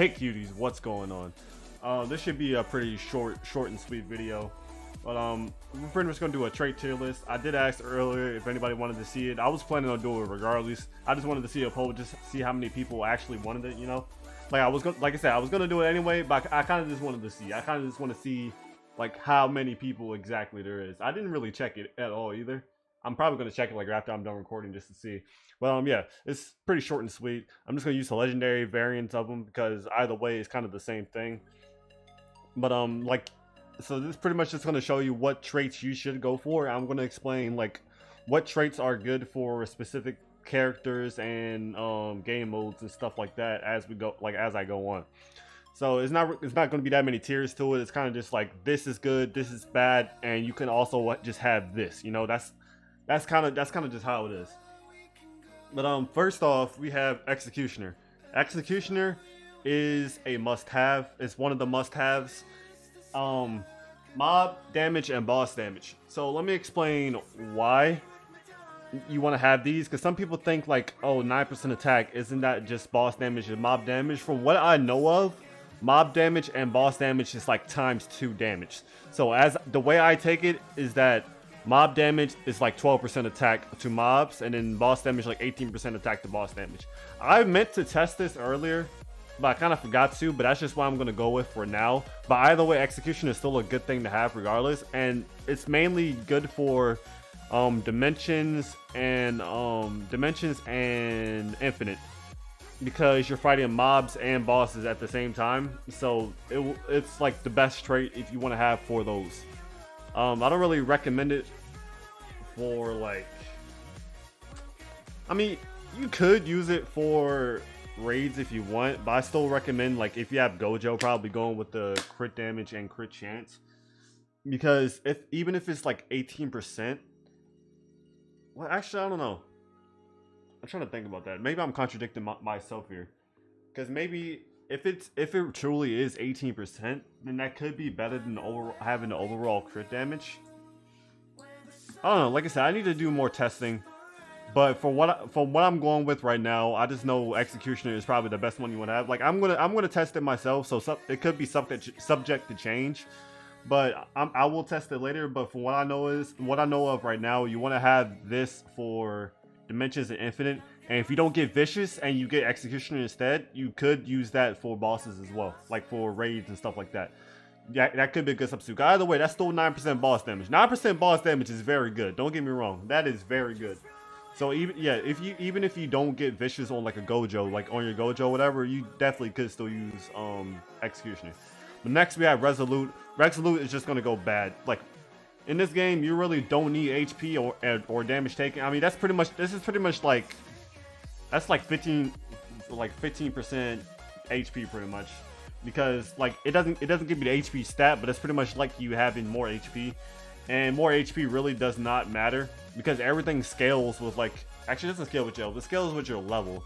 Hey cuties, what's going on? This should be a pretty short and sweet video. But we're pretty much gonna do a trait tier list. I did ask earlier if anybody wanted to see it. I was planning on doing it regardless. I just wanted to see a poll, just see how many people actually wanted it. You know, like like I said, I was gonna do it anyway, but I kind of just wanted to see. I kind of just want to see like how many people exactly there is. I didn't really check it at all either. I'm probably gonna check it like after I'm done recording just to see. Well, yeah, it's pretty short and sweet. I'm just gonna use the legendary variants of them because either way it's kind of the same thing. But so this is pretty much just going to show you what traits you should go for. I'm going to explain like what traits are good for specific characters and game modes and stuff like that as we go, like as I go on. So it's not going to be that many tiers to it. It's kind of just like this is good, this is bad, and you can also just have this. You know, that's kind of just how it is. But first off, we have Executioner. Executioner is a must-have. It's one of the must-haves. Mob damage and boss damage. So let me explain why you want to have these, because some people think like, oh, 9% attack, isn't that just boss damage and mob damage? From what I know of, mob damage and boss damage is like ×2 damage. So as the way I take it is that mob damage is like 12% attack to mobs, and then boss damage like 18% attack to boss damage. I meant to test this earlier, but I kind of forgot to, but that's just what I'm going to go with for now. But either way, Execution is still a good thing to have regardless, and it's mainly good for dimensions and infinite, because you're fighting mobs and bosses at the same time. So it's like the best trait if you want to have for those. I don't really recommend it for like, I mean, you could use it for raids if you want, but I still recommend, like, if you have Gojo, probably going with the crit damage and crit chance, because even if it's like 18%, well, actually I don't know, I'm trying to think about that. Maybe I'm contradicting myself here, because maybe if it truly is 18%, then that could be better than having the overall crit damage. I don't know, like I said, I need to do more testing. But from what I'm going with right now, I just know Executioner is probably the best one you want to have. Like I'm gonna test it myself, so it could be subject to change. But I will test it later. But from what I know of right now, you want to have this for Dimensions and Infinite. And if you don't get Vicious and you get Executioner instead, you could use that for bosses as well, like for raids and stuff like that. Yeah, that could be a good substitute. Either way, that's still 9% boss damage. 9% boss damage is very good. Don't get me wrong, that is very good. So even if you don't get Vicious on like a Gojo, like on your Gojo or whatever, you definitely could still use Executioner. But next we have Resolute. Resolute is just gonna go bad. Like in this game, you really don't need HP or damage taken. I mean, this is pretty much like, that's like 15% HP pretty much, because like it doesn't give you the HP stat, but it's pretty much like you having more HP. And more HP really does not matter, because everything scales with, like, actually it doesn't scale with your, it scales with your level.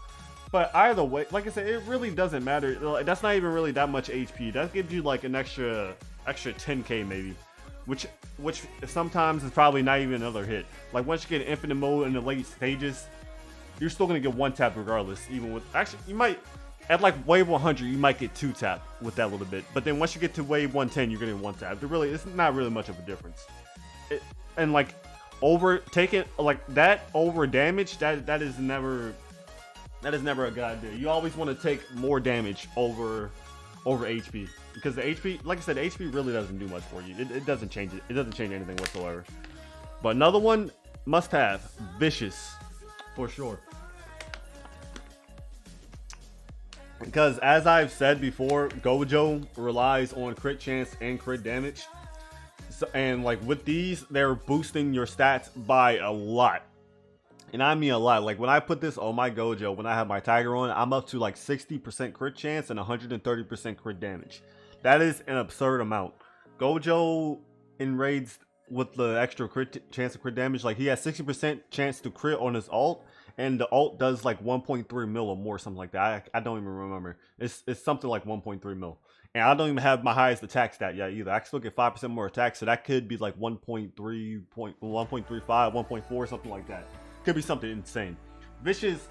But either way, like I said, it really doesn't matter. That's not even really that much HP. That gives you like an extra 10k maybe, which sometimes is probably not even another hit. Like once you get infinite mode in the late stages, you're still gonna get one tap regardless. Even with, actually, you might at like wave 100, you might get 2 tap with that little bit. But then once you get to wave 110, you're getting 1 tap. It's not really much of a difference. And like taking like that over damage, that is never a good idea. You always want to take more damage over HP, because the HP, like I said, HP really doesn't do much for you. It doesn't change it. It doesn't change anything whatsoever. But another one must have, Vicious, for sure. Because as I've said before, Gojo relies on crit chance and crit damage. So, and like with these, they're boosting your stats by a lot. And I mean a lot. Like when I put this on my Gojo, when I have my Tiger on, I'm up to like 60% crit chance and 130% crit damage. That is an absurd amount. Gojo in raids with the extra crit chance of crit damage, like he has 60% chance to crit on his ult, and the ult does like 1.3 mil or more, something like that. I don't even remember. It's something like 1.3 mil. And I don't even have my highest attack stat yet either. I can still get 5% more attack, so that could be like 1.3, 1.35, 1.4, something like that. Could be something insane. Vicious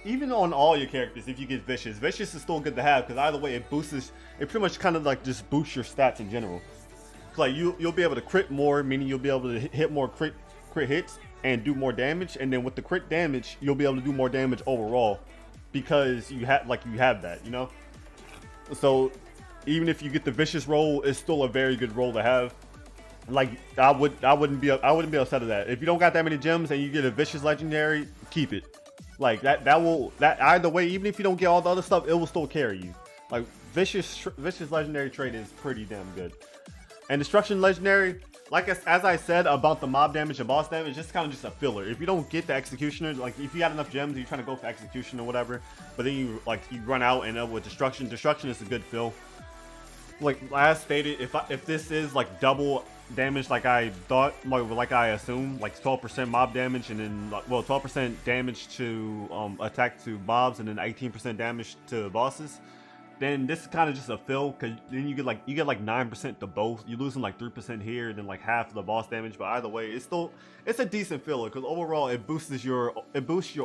even on all your characters, if you get vicious is still good to have, because either way it boosts, it pretty much kind of like just boosts your stats in general. Like you'll be able to crit more, meaning you'll be able to hit more crit hits and do more damage, and then with the crit damage you'll be able to do more damage overall because you have that, you know. So even if you get the vicious roll, it's still a very good roll to have. Like I wouldn't be upset at that. If you don't got that many gems and you get a vicious legendary, keep it. Like that either way, even if you don't get all the other stuff, it will still carry you. Like vicious legendary trait is pretty damn good. And destruction legendary, like as I said about the mob damage and boss damage, it's kind of just a filler. If you don't get the executioner, like if you got enough gems, you're trying to go for execution or whatever, but then you run out, and with destruction is a good fill. Like as stated, if this is like double damage, like I thought, like I assume, like 12% mob damage, and then 12% damage to attack to mobs, and then 18% damage to bosses, then this is kind of just a fill, because then you get like 9% to both. You're losing like 3% here, and then like half of the boss damage. But either way, it's a decent filler, because overall it boosts your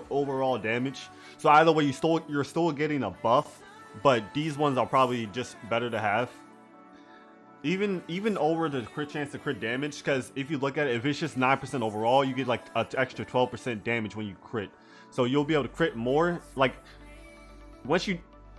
overall damage. So either way, you're still getting a buff, but these ones are probably just better to have. Even over the crit chance to crit damage, because if you look at it, if it's just 9% overall, you get like an extra 12% damage when you crit. So you'll be able to crit more. Like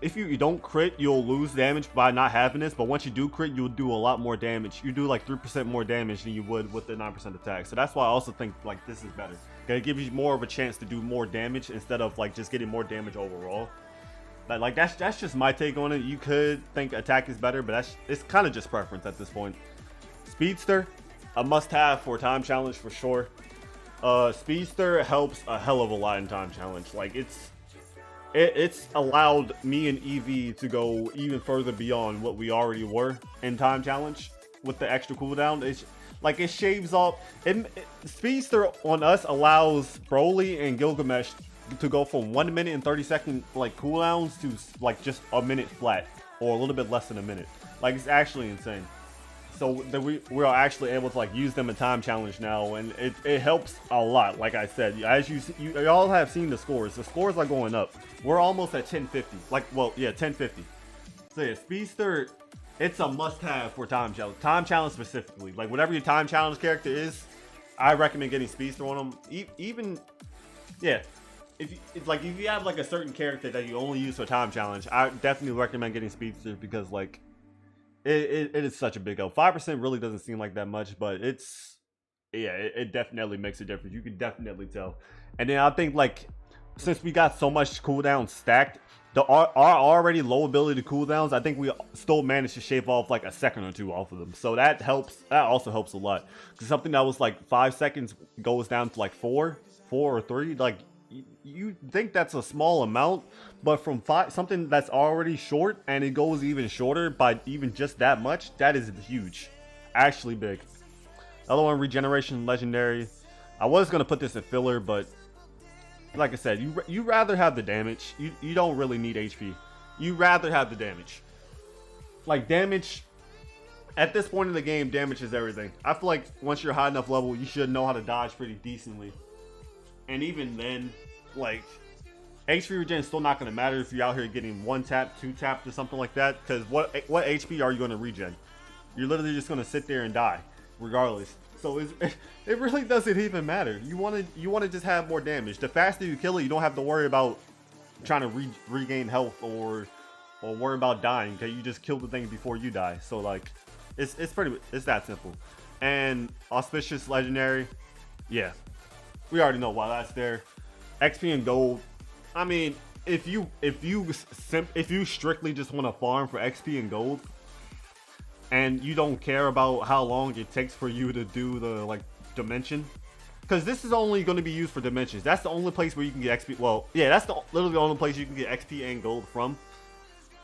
if you don't crit, you'll lose damage by not having this, but once you do crit, you'll do a lot more damage. You do like 3% more damage than you would with the 9% attack. So that's why I also think like this is better. It gives you more of a chance to do more damage instead of like just getting more damage overall. But like that's just my take on it. You could think attack is better, but it's kind of just preference at this point. Speedster, a must-have for time challenge for sure. Speedster helps a hell of a lot in time challenge. Like it's allowed me and Eevee to go even further beyond what we already were in time challenge with the extra cooldown. It's like it shaves off. Speedster on us allows Broly and Gilgamesh to go from 1 minute and 30-second like cooldowns to like just a minute flat, or a little bit less than a minute. Like it's actually insane. So that we are actually able to like use them in time challenge now, and it helps a lot. Like I said, as you all have seen the scores are going up. We're almost at 1050. Like, well, yeah, 1050. So yeah, Speedster, it's a must-have for time challenge specifically. Like whatever your time challenge character is, I recommend getting Speedster on them. Even yeah, if you have like a certain character that you only use for time challenge, I definitely recommend getting Speedster, because like it is such a big help. 5% really doesn't seem like that much, but it definitely makes a difference. You can definitely tell. And then I think like since we got so much cooldown stacked, our already low ability cooldowns, I think we still managed to shave off like a second or two off of them. So that helps. That also helps a lot, because something that was like 5 seconds goes down to like 4 or 3. Like you think that's a small amount, but from something that's already short and it goes even shorter by even just that much, that is huge. Actually big. Another one, Regeneration legendary. I was gonna put this in filler, but like I said, you rather have the damage. You don't really need HP. You rather have the damage. Like damage, at this point in the game, damage is everything. I feel like once you're high enough level, you should know how to dodge pretty decently. And even then, like, HP regen is still not going to matter if you're out here getting 1 tap, 2 taps, or something like that. Because what HP are you going to regen? You're literally just going to sit there and die, regardless. So it really doesn't even matter. You want to just have more damage. The faster you kill it, you don't have to worry about trying to regain health or worry about dying. Okay, you just kill the thing before you die. So like, it's that simple. And auspicious legendary, yeah. We already know why that's there. XP and gold. I mean, if you strictly just want to farm for XP and gold, and you don't care about how long it takes for you to do the like dimension, because this is only going to be used for dimensions. That's the only place where you can get XP. Well, yeah, that's literally the only place you can get XP and gold from.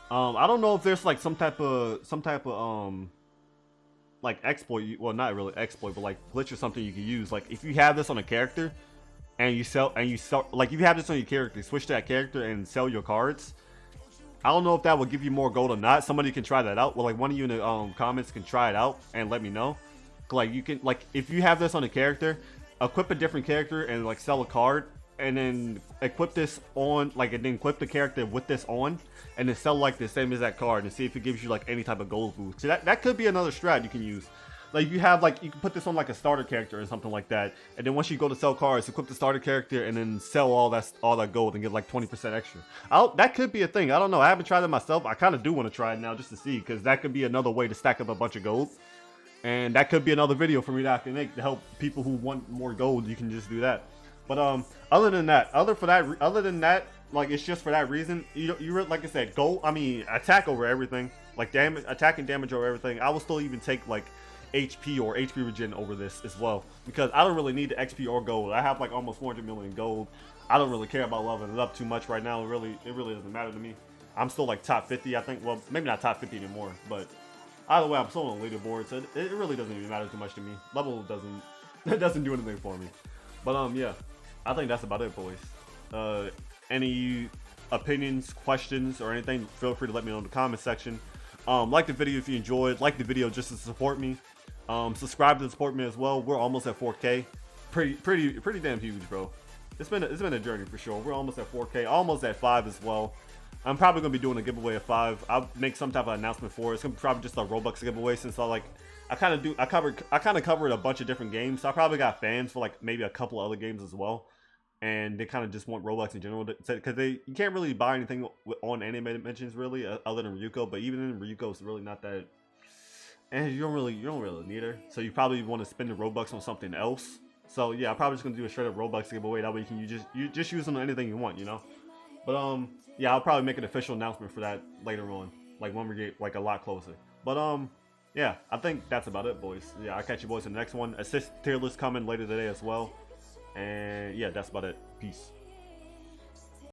I don't know if there's like some type of like exploit, well not really exploit, but like glitch or something you can use. Like if you have this on a character and you sell like if you have this on your character, switch to that character and sell your cards. I don't know if that will give you more gold or not. Somebody can try that out. Well, like one of you in the comments can try it out and let me know. Like you can, like if you have this on a character, equip a different character and like sell a card, and then equip this on, like, and then equip the character with this on, and then sell like the same exact card and see if it gives you like any type of gold boost. So that could be another strat you can use. Like, you have, like, you can put this on like a starter character or something like that, and then once you go to sell cards, equip the starter character and then sell all that gold and get like 20% extra. That could be a thing. I don't know. I haven't tried it myself. I kind of do want to try it now just to see, because that could be another way to stack up a bunch of gold. And that could be another video for me that I can make to help people who want more gold. You can just do that. But other than that, like, it's just for that reason. You like I said, gold. I mean, attack over everything. Like, attack and damage over everything. I will still even take like HP or HP regen over this as well, because I don't really need the XP or gold. I have like almost 400 million gold. I don't really care about leveling it up too much right now. It really doesn't matter to me. I'm still like top 50, I think. Well, maybe not top 50 anymore, but either way, I'm still on the leaderboard, so it really doesn't even matter too much to me. Level doesn't do anything for me. But yeah, I think that's about it, boys. Any opinions, questions, or anything, feel free to let me know in the comment section. Like the video if you enjoyed. Like the video just to support me. Subscribe to support me as well. We're almost at 4K. Pretty damn huge, bro. It's been a journey for sure. We're almost at 4K, almost at 5 as well. I'm probably gonna be doing a giveaway of 5. I'll make some type of announcement for it. It's gonna be probably just a Robux giveaway, since I kind of covered a bunch of different games. So I probably got fans for like maybe a couple other games as well, and they kind of just want Robux in general, because you can't really buy anything on animated mentions really, other than Ryuko. But even in Ryuko, it's really not that, and you don't really need her. So you probably want to spend the Robux on something else. So yeah, I'm probably just gonna do a straight up Robux giveaway. That way you just use them on anything you want, you know. But yeah, I'll probably make an official announcement for that later on, like when we get like a lot closer. But yeah, I think that's about it, boys. Yeah, I'll catch you boys in the next one. Assist tier list coming later today as well. And yeah, that's about it. Peace.